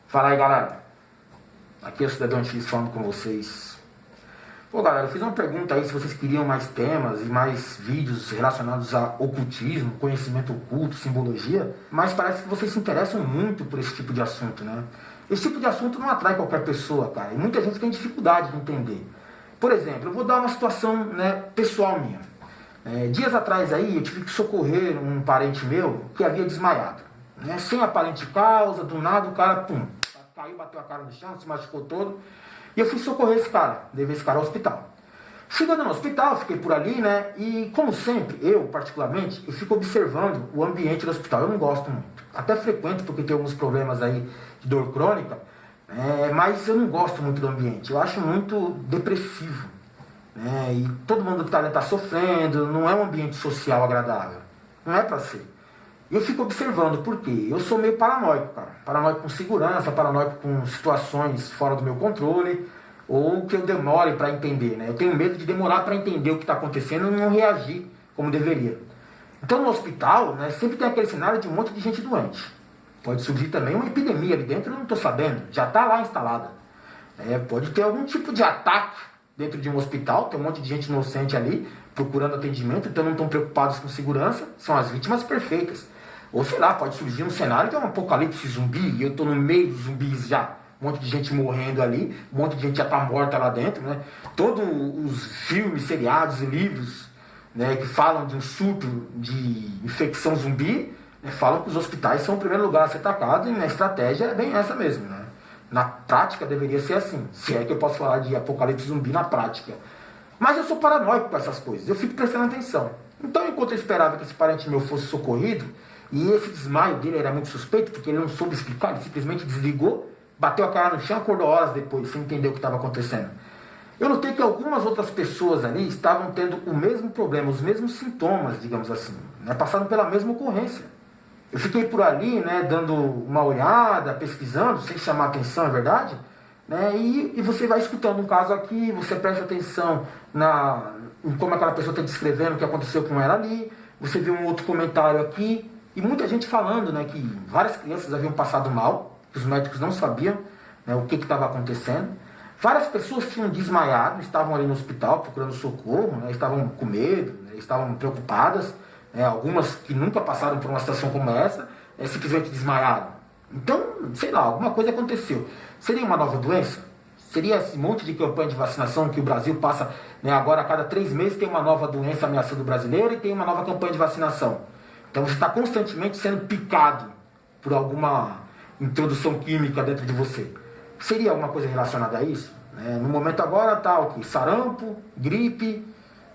Fala aí, galera. Aqui é o Cidadão X falando com vocês. Pô, galera, eu fiz uma pergunta aí se vocês queriam mais temas e mais vídeos relacionados a ocultismo, conhecimento oculto, simbologia, mas parece que vocês se interessam muito por esse tipo de assunto, né? Esse tipo de assunto não atrai qualquer pessoa, cara, e muita gente tem dificuldade de entender. Por exemplo, eu vou dar uma situação, né, pessoal minha. Dias atrás aí eu tive que socorrer um parente meu que havia desmaiado, né? Sem aparente causa, do nada o cara, pum, caiu, bateu a cara no chão, se machucou todo. E eu fui socorrer esse cara, levei esse cara ao hospital. Chegando no hospital, fiquei por ali, né? E como sempre, eu particularmente, eu fico observando o ambiente do hospital. Eu não gosto muito. Até frequento, porque tem alguns problemas aí de dor crônica, mas eu não gosto muito do ambiente. Eu acho muito depressivo, né? E todo mundo que está ali está sofrendo, não é um ambiente social agradável. Não é para ser. E eu fico observando, por quê? Eu sou meio paranoico, cara. Paranoico com segurança, paranoico com situações fora do meu controle, ou que eu demore para entender, né? Eu tenho medo de demorar para entender o que está acontecendo e não reagir como deveria. Então no hospital, né, sempre tem aquele cenário de um monte de gente doente. Pode surgir também uma epidemia ali dentro, eu não estou sabendo, já está lá instalada. Pode ter algum tipo de ataque dentro de um hospital, tem um monte de gente inocente ali, procurando atendimento, então não estão preocupados com segurança, são as vítimas perfeitas. Ou sei lá, pode surgir um cenário de um apocalipse zumbi, e eu estou no meio dos zumbis já. Um monte de gente morrendo ali, um monte de gente já está morta lá dentro, né? Todos os filmes, seriados e livros, né, que falam de um surto de infecção zumbi, né, falam que os hospitais são o primeiro lugar a ser atacado, e a estratégia é bem essa mesmo, né? Na prática deveria ser assim, se é que eu posso falar de apocalipse zumbi na prática. Mas eu sou paranoico com essas coisas, eu fico prestando atenção. Então, enquanto eu esperava que esse parente meu fosse socorrido, e esse desmaio dele era muito suspeito, porque ele não soube explicar, ele simplesmente desligou, bateu a cara no chão, acordou horas depois, sem entender o que estava acontecendo. Eu notei que algumas outras pessoas ali estavam tendo o mesmo problema, os mesmos sintomas, digamos assim, né, passaram pela mesma ocorrência. Eu fiquei por ali, né, dando uma olhada, pesquisando, sem chamar atenção, é verdade, né, e você vai escutando um caso aqui, você presta atenção em como aquela pessoa está descrevendo o que aconteceu com ela ali, você vê um outro comentário aqui, e muita gente falando, né, que várias crianças haviam passado mal, que os médicos não sabiam, né, o que estava acontecendo. Várias pessoas tinham desmaiado, estavam ali no hospital procurando socorro, né, estavam com medo, né, estavam preocupadas. Algumas que nunca passaram por uma situação como essa, simplesmente desmaiaram. Então, sei lá, alguma coisa aconteceu. Seria uma nova doença? Seria esse monte de campanha de vacinação que o Brasil passa, né, agora a cada 3 meses tem uma nova doença ameaçando o brasileiro e tem uma nova campanha de vacinação. Então você está constantemente sendo picado por alguma introdução química dentro de você. Seria alguma coisa relacionada a isso? No momento agora está o que? Sarampo, gripe,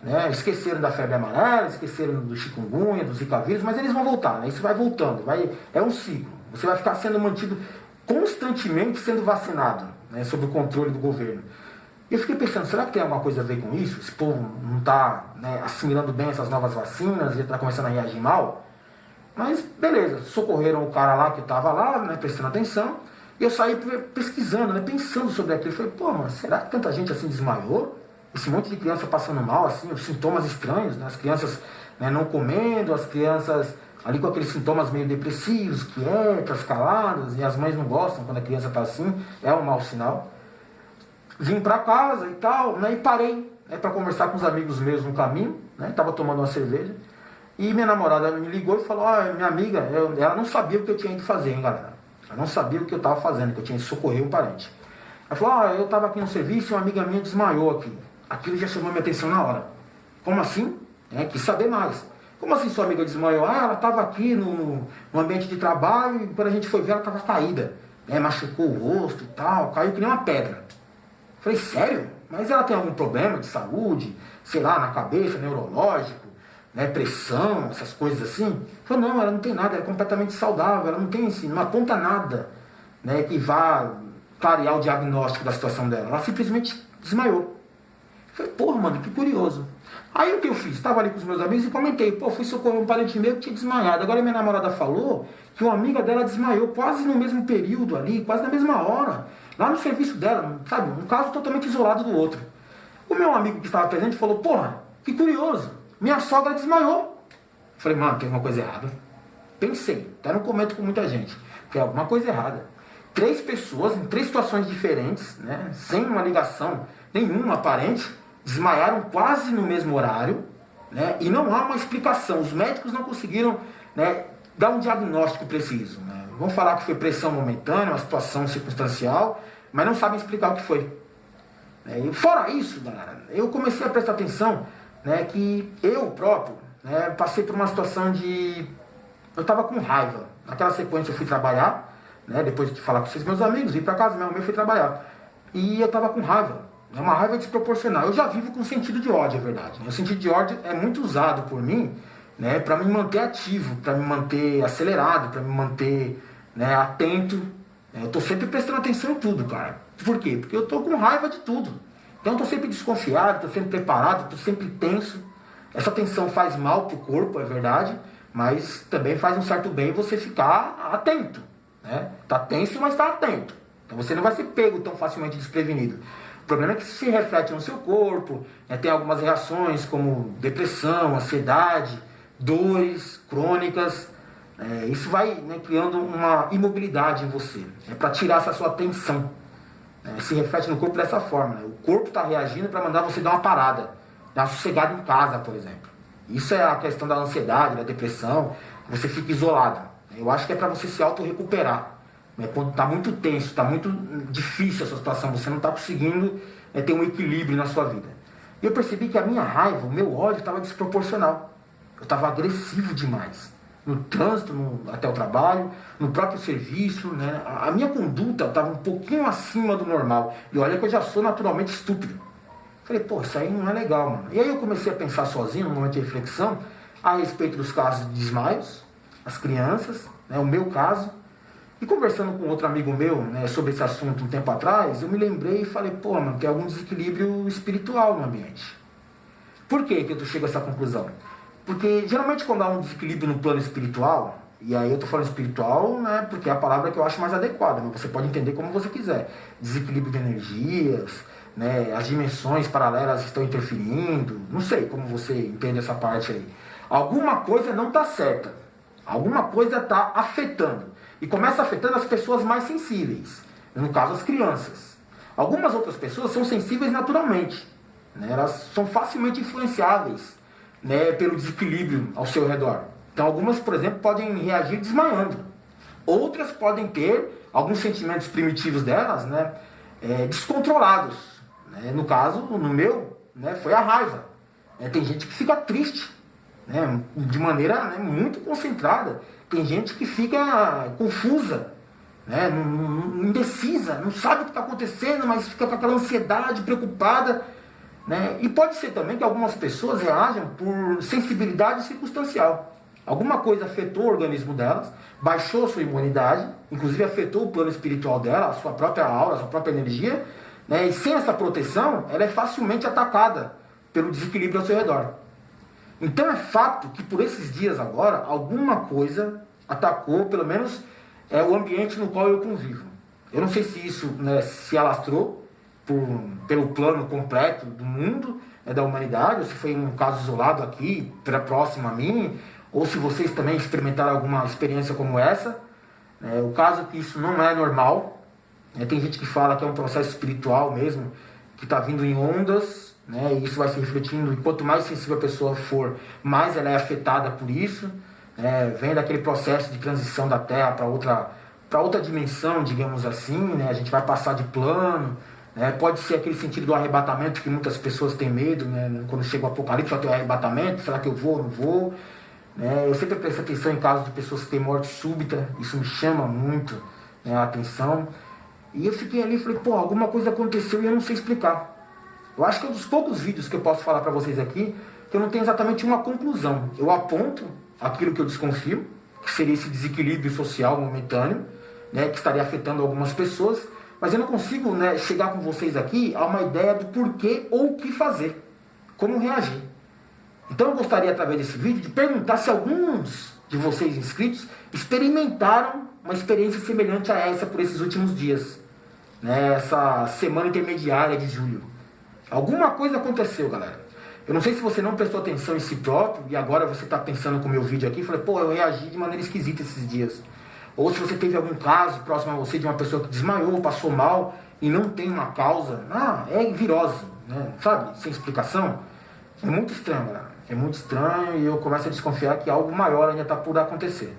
né? Esqueceram da febre amarela, esqueceram do chikungunya, do zika vírus, mas eles vão voltar, né? Isso vai voltando, é um ciclo. Você vai ficar sendo mantido constantemente sendo vacinado, né, sob o controle do governo. Eu fiquei pensando, será que tem alguma coisa a ver com isso? Esse povo não está, né, assimilando bem essas novas vacinas e está começando a reagir mal? Mas beleza, socorreram o cara lá que estava lá, né, prestando atenção, e eu saí pesquisando, né, pensando sobre aquilo. Eu falei, pô, mano, será que tanta gente assim desmaiou? Esse monte de criança passando mal, assim, os sintomas estranhos, né, as crianças, né, não comendo, as crianças ali com aqueles sintomas meio depressivos, quietas, caladas, e as mães não gostam quando a criança está assim, é um mau sinal. Vim para casa e tal, né, e parei, né, para conversar com os amigos meus no caminho, né, estava tomando uma cerveja, e minha namorada me ligou e falou, minha amiga, ela não sabia o que eu tinha ido fazer, hein, galera. Ela não sabia o que eu estava fazendo, que eu tinha ido socorrer um parente. Ela falou, eu estava aqui no serviço e uma amiga minha desmaiou aqui. Aquilo já chamou minha atenção na hora. Como assim? Quis saber mais. Como assim sua amiga desmaiou? Ela estava aqui no ambiente de trabalho e quando a gente foi ver ela estava caída. Machucou o rosto e tal, caiu que nem uma pedra. Falei, sério? Mas ela tem algum problema de saúde? Sei lá, na cabeça, neurológico, né, pressão, essas coisas assim? Falei, não, ela não tem nada, ela é completamente saudável, ela não tem assim, não aponta nada, né, que vá clarear o diagnóstico da situação dela. Ela simplesmente desmaiou. Falei, porra, mano, que curioso. Aí o que eu fiz? Estava ali com os meus amigos e comentei, fui socorrer um parente meu que tinha desmaiado. Agora minha namorada falou que uma amiga dela desmaiou quase no mesmo período ali, quase na mesma hora, lá no serviço dela, sabe? Um caso totalmente isolado do outro. O meu amigo que estava presente falou, porra, que curioso, minha sogra desmaiou. Falei, mano, tem alguma coisa errada. Pensei, até não comento com muita gente, tem alguma coisa errada. 3 pessoas em 3 situações diferentes, né, sem uma ligação nenhuma aparente, desmaiaram quase no mesmo horário, né, e não há uma explicação. Os médicos não conseguiram, né, dar um diagnóstico preciso. Né. Vamos falar que foi pressão momentânea, uma situação circunstancial, mas não sabem explicar o que foi. E fora isso, galera, eu comecei a prestar atenção, né, que eu próprio, né, passei por uma situação de... Eu estava com raiva. Naquela sequência eu fui trabalhar, né, depois de falar com esses meus amigos, vim para casa mesmo, eu fui trabalhar. E eu estava com raiva, uma raiva desproporcional. Eu já vivo com sentido de ódio, é verdade. O sentido de ódio é muito usado por mim, né, para me manter ativo, para me manter acelerado, para me manter, né, atento. Eu estou sempre prestando atenção em tudo, cara. Por quê? Porque eu estou com raiva de tudo. Então eu estou sempre desconfiado, estou sempre preparado, estou sempre tenso. Essa tensão faz mal pro corpo, é verdade, mas também faz um certo bem você ficar atento. Né? Tá tenso, mas está atento. Então você não vai ser pego tão facilmente desprevenido. O problema é que isso se reflete no seu corpo, né? Tem algumas reações como depressão, ansiedade, dores crônicas. Isso vai, né, criando uma imobilidade em você. É para tirar essa sua tensão. Se reflete no corpo dessa forma. Né? O corpo está reagindo para mandar você dar uma parada, dar uma sossegada em casa, por exemplo. Isso é a questão da ansiedade, da depressão. Você fica isolado. Eu acho que é para você se auto-recuperar. Quando está muito tenso, está muito difícil a sua situação, você não está conseguindo ter um equilíbrio na sua vida. E eu percebi que a minha raiva, o meu ódio estava desproporcional. Eu estava agressivo demais. No trânsito, até o trabalho, no próprio serviço, né? A minha conduta estava um pouquinho acima do normal. E olha que eu já sou naturalmente estúpido. Falei, pô, isso aí não é legal, mano. E aí eu comecei a pensar sozinho, num momento de reflexão, a respeito dos casos de desmaios, as crianças, né, o meu caso. E conversando com outro amigo meu, né, sobre esse assunto um tempo atrás, eu me lembrei e falei, pô, mano, tem algum desequilíbrio espiritual no ambiente. Por que eu chego a essa conclusão? Porque geralmente quando há um desequilíbrio no plano espiritual, e aí eu estou falando espiritual, né, porque é a palavra que eu acho mais adequada, mas você pode entender como você quiser. Desequilíbrio de energias, né, as dimensões paralelas estão interferindo, não sei como você entende essa parte aí. Alguma coisa não está certa, alguma coisa está afetando. E começa afetando as pessoas mais sensíveis, no caso as crianças. Algumas outras pessoas são sensíveis naturalmente, né, elas são facilmente influenciáveis, né, pelo desequilíbrio ao seu redor. Então algumas, por exemplo, podem reagir desmaiando. Outras podem ter alguns sentimentos primitivos delas, né, descontrolados. Né? No caso, no meu, né, foi a raiva. Tem gente que fica triste, né, de maneira, né, muito concentrada. Tem gente que fica confusa, né, indecisa, não sabe o que está acontecendo, mas fica com aquela ansiedade, preocupada. Né? E pode ser também que algumas pessoas reajam por sensibilidade circunstancial. Alguma coisa afetou o organismo delas, baixou a sua imunidade, inclusive afetou o plano espiritual dela, a sua própria aura, a sua própria energia, né? E sem essa proteção, ela é facilmente atacada pelo desequilíbrio ao seu redor. Então é fato que por esses dias agora, alguma coisa atacou, pelo menos o ambiente no qual eu convivo. Eu não sei se isso, né, se alastrou pelo plano completo do mundo, da humanidade, ou se foi um caso isolado aqui, próximo a mim, ou se vocês também experimentaram alguma experiência como essa. O caso é que isso não é normal. Tem gente que fala que é um processo espiritual mesmo, que está vindo em ondas, né, e isso vai se refletindo, e quanto mais sensível a pessoa for, mais ela é afetada por isso. Vem daquele processo de transição da Terra para outra dimensão, digamos assim, né, a gente vai passar de plano. Pode ser aquele sentido do arrebatamento que muitas pessoas têm medo, né? Quando chega o apocalipse, vai ter o arrebatamento, será que eu vou ou não vou? Eu sempre presto atenção em casos de pessoas que têm morte súbita, isso me chama muito, né, a atenção. E eu fiquei ali e falei, pô, alguma coisa aconteceu e eu não sei explicar. Eu acho que é um dos poucos vídeos que eu posso falar para vocês aqui que eu não tenho exatamente uma conclusão. Eu aponto aquilo que eu desconfio, que seria esse desequilíbrio social momentâneo, né, que estaria afetando algumas pessoas, mas eu não consigo, né, chegar com vocês aqui a uma ideia do porquê ou o que fazer, como reagir. Então eu gostaria, através desse vídeo, de perguntar se alguns de vocês inscritos experimentaram uma experiência semelhante a essa por esses últimos dias, né, essa semana intermediária de julho. Alguma coisa aconteceu, galera. Eu não sei se você não prestou atenção em si próprio e agora você está pensando com o meu vídeo aqui e falou, pô, eu reagi de maneira esquisita esses dias. Ou se você teve algum caso próximo a você de uma pessoa que desmaiou, passou mal e não tem uma causa, é virose, né? Sabe? Sem explicação. É muito estranho, galera. É muito estranho e eu começo a desconfiar que algo maior ainda está por acontecer.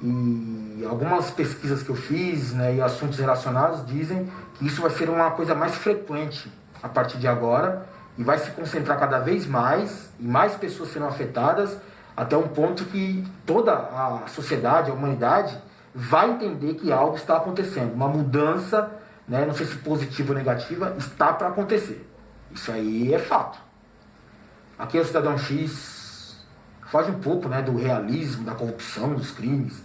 E algumas pesquisas que eu fiz, né, e assuntos relacionados dizem que isso vai ser uma coisa mais frequente a partir de agora e vai se concentrar cada vez mais e mais pessoas serão afetadas até um ponto que toda a sociedade, a humanidade vai entender que algo está acontecendo, uma mudança, né, não sei se positiva ou negativa, está para acontecer. Isso aí é fato. Aqui é o Cidadão X foge um pouco, né, do realismo, da corrupção, dos crimes.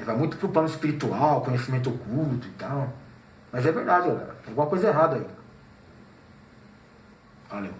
Vai muito pro plano espiritual, conhecimento oculto e tal. Mas é verdade, galera. Tem alguma coisa errada aí. Valeu.